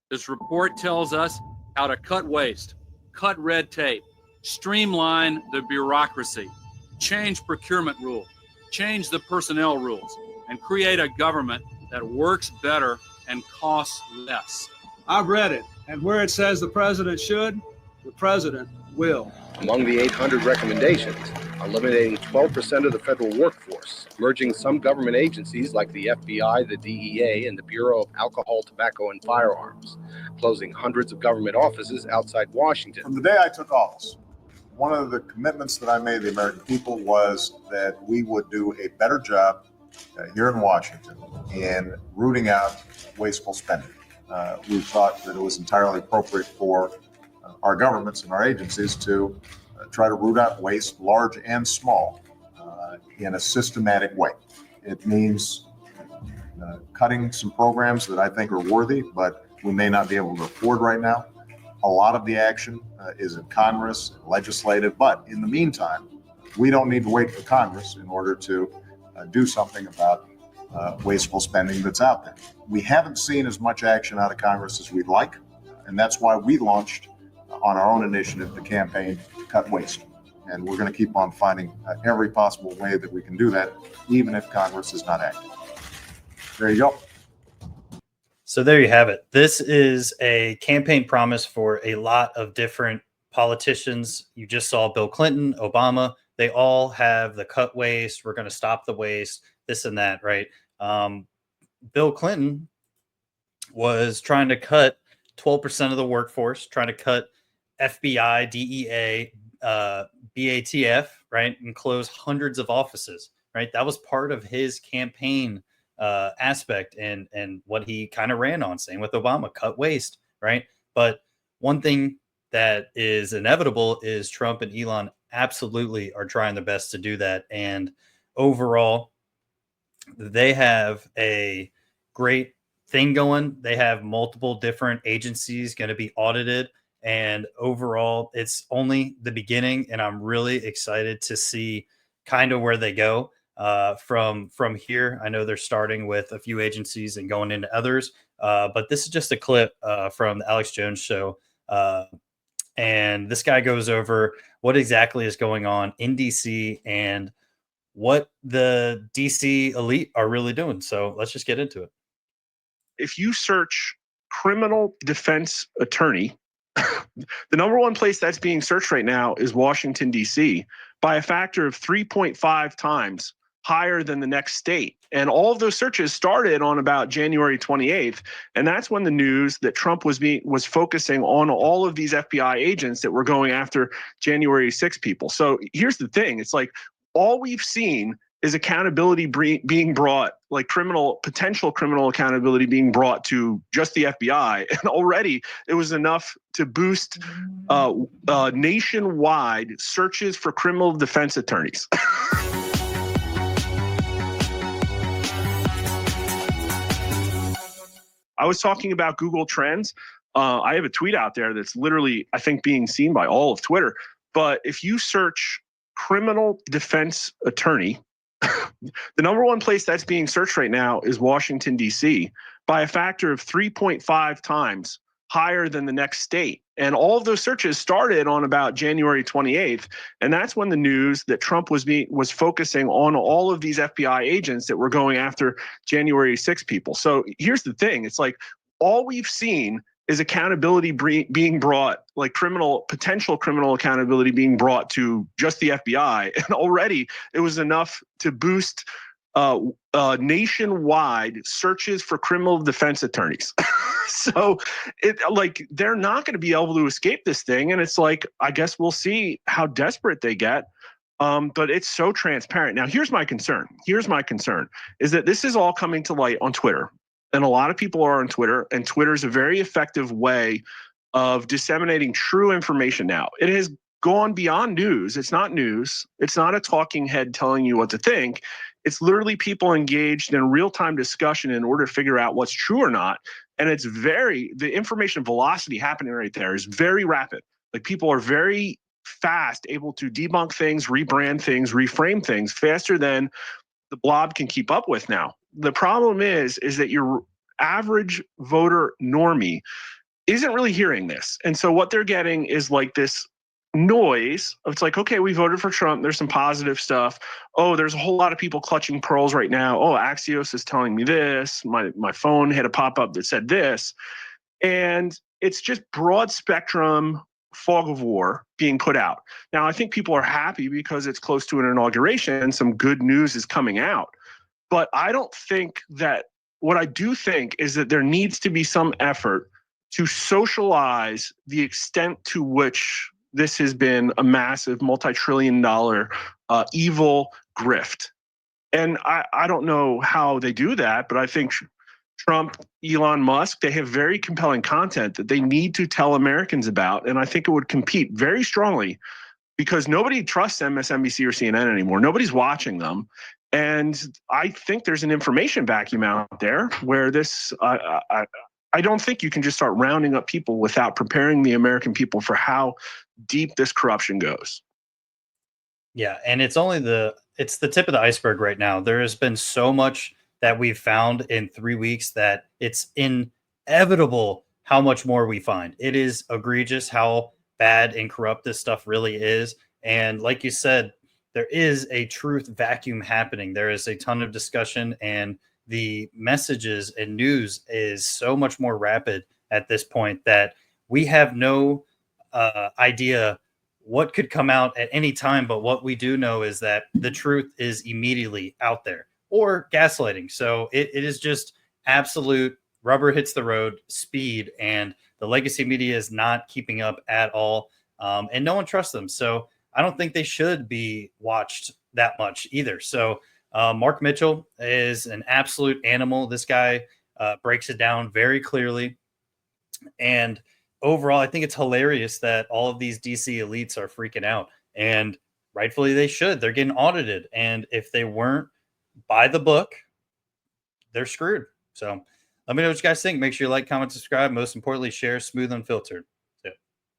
This report tells us how to cut waste, cut red tape, streamline the bureaucracy, change procurement rules, change the personnel rules, and create a government that works better and costs less. I've read it, and where it says the president should, the president will. Among the 800 recommendations, eliminating 12% of the federal workforce, merging some government agencies like the FBI, the DEA, and the Bureau of Alcohol, Tobacco, and Firearms, closing hundreds of government offices outside Washington. From the day I took office, one of the commitments that I made to the American people was that we would do a better job here in Washington in rooting out wasteful spending. We thought that it was entirely appropriate for our governments and our agencies to try to root out waste, large and small, in a systematic way. It means cutting some programs that I think are worthy, but we may not be able to afford right now. A lot of the action is in Congress, legislative, but in the meantime, we don't need to wait for Congress in order to do something about wasteful spending that's out there. We haven't seen as much action out of Congress as we'd like, and that's why we launched on our own initiative the campaign to cut waste. And we're going to keep on finding every possible way that we can do that, even if Congress is not acting. There you go. So there you have it. This is a campaign promise for a lot of different politicians. You just saw Bill Clinton, Obama. They all have the cut waste. We're going to stop the waste, this and that, right? Bill Clinton was trying to cut 12% of the workforce, trying to cut FBI, DEA, BATF, right, and close hundreds of offices, right? That was part of his campaign aspect and what he kind of ran on. Same with Obama, cut waste, right? But one thing that is inevitable is Trump and Elon absolutely are trying their best to do that. And overall, they have a great thing going. They have multiple different agencies going to be audited. And overall, it's only the beginning. And I'm really excited to see kind of where they go from here. I know they're starting with a few agencies and going into others. But this is just a clip from the Alex Jones show. And this guy goes over what exactly is going on in DC and what the DC elite are really doing. So let's just get into it. If you search criminal defense attorney, the number one place that's being searched right now is Washington, D.C., by a factor of 3.5 times higher than the next state. And all of those searches started on about January 28th. And that's when the news that Trump was focusing on all of these FBI agents that were going after January 6 people. So here's the thing. It's like all we've seen is accountability being brought, like potential criminal accountability being brought to just the FBI. And already it was enough to boost nationwide searches for criminal defense attorneys. I was talking about Google Trends. I have a tweet out there that's literally, I think, being seen by all of Twitter. But if you search criminal defense attorney, the number one place that's being searched right now is Washington, D.C., by a factor of 3.5 times higher than the next state. And all of those searches started on about January 28th. And that's when the news that Trump was focusing on all of these FBI agents that were going after January 6 people. So here's the thing. It's like all we've seen is accountability being brought, like potential criminal accountability being brought to just the FBI. And already it was enough to boost nationwide searches for criminal defense attorneys. So they're not going to be able to escape this thing. And it's like, I guess we'll see how desperate they get. But it's so transparent. Now, here's my concern is that this is all coming to light on Twitter. And a lot of people are on Twitter, and Twitter is a very effective way of disseminating true information now. It has gone beyond news. It's not news. It's not a talking head telling you what to think. It's literally people engaged in real-time discussion in order to figure out what's true or not. And the information velocity happening right there is very rapid. Like people are very fast able to debunk things, rebrand things, reframe things faster than the blob can keep up with now. The problem is that your average voter normie isn't really hearing this. And so what they're getting is like this noise. It's like, okay, we voted for Trump. There's some positive stuff. Oh, there's a whole lot of people clutching pearls right now. Oh, Axios is telling me this. My phone had a pop-up that said this. And it's just broad spectrum fog of war being put out. Now, I think people are happy because it's close to an inauguration and some good news is coming out. But I don't think that, what I do think is that there needs to be some effort to socialize the extent to which this has been a massive multi-trillion-dollar evil grift. And I don't know how they do that, but I think Trump, Elon Musk, they have very compelling content that they need to tell Americans about. And I think it would compete very strongly because nobody trusts MSNBC or CNN anymore. Nobody's watching them. And I think there's an information vacuum out there where this, I don't think you can just start rounding up people without preparing the American people for how deep this corruption goes. Yeah, and it's the tip of the iceberg right now. There has been so much that we've found in 3 weeks that it's inevitable how much more we find. It is egregious how bad and corrupt this stuff really is. And like you said, there is a truth vacuum happening. There is a ton of discussion, and the messages and news is so much more rapid at this point that we have no idea what could come out at any time. But what we do know is that the truth is immediately out there, or gaslighting. So it is just absolute rubber hits the road speed, and the legacy media is not keeping up at all. And no one trusts them. So I don't think they should be watched that much either. So Mark Mitchell is an absolute animal. This guy breaks it down very clearly. And overall, I think it's hilarious that all of these DC elites are freaking out, and rightfully they should. They're getting audited. And if they weren't by the book, they're screwed. So let me know what you guys think. Make sure you like, comment, subscribe. Most importantly, share Smooth Unfiltered.